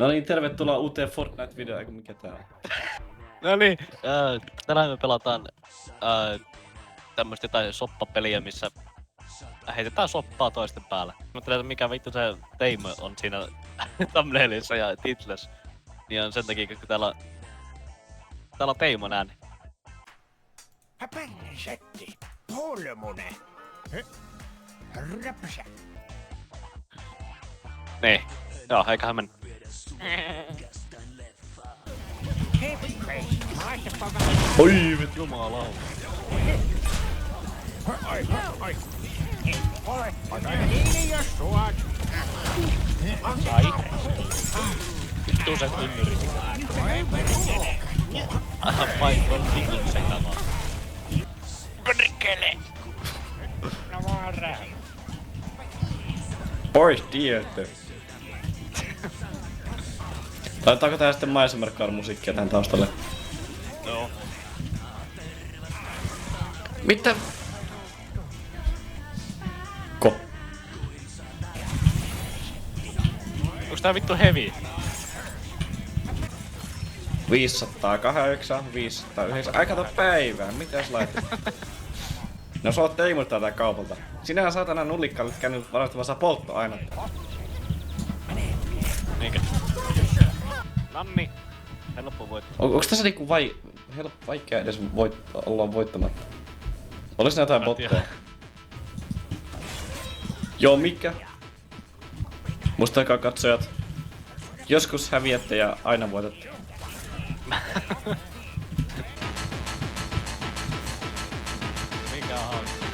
No niin, tervetuloa uuteen Fortnite-videoon, eikö mikä tää on? No niin, tänään me pelataan tämmöstä jotain soppapeliä, missä heitetään soppaa toisten päälle. Mutta mikä vittu se Teimo on siinä thumbnailissa ja titlessä, niin on sen takia, kun täällä on Teimon ääni. Häpännesetti, polmune, räpsä. Niin, joo, eiköhän mennä. Heppei, maistapa vähän. Oi vittu. Jumalauta. Oi. Ota kiinni jos suot. Ai. Vittu se tynnyri. Anna paikkoon vitun sekamaan. Perkele. No vaan rähä. Pois tiedätte. Laitetaanko tähän sitten maisemerkkaan musiikkia tähän taustalle? Joo. Mitä? Ko? Onks tää vittu heavy? 508, 509. Ai kato päivää, mitäs laitat? No sä oot Teimulta täältä kaupalta. Sinähän saatana nullikkaalle käynyt varastamassa polttoainetta. Niinkö? Nanni. Helppo voittaa. Onks tässä niinku vaikea edes olla voittamatta? Olis nää jotain Mä botteja? tiedän. Joo, mikä? Muistakaa katsojat. Joskus häviätte ja aina voitatte. Mikä on hauska?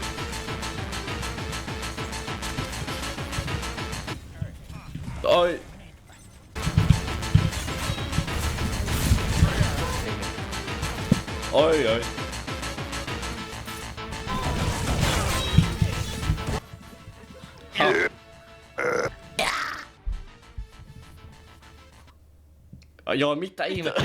Oi! Oi. Joo, mitä ihmettä?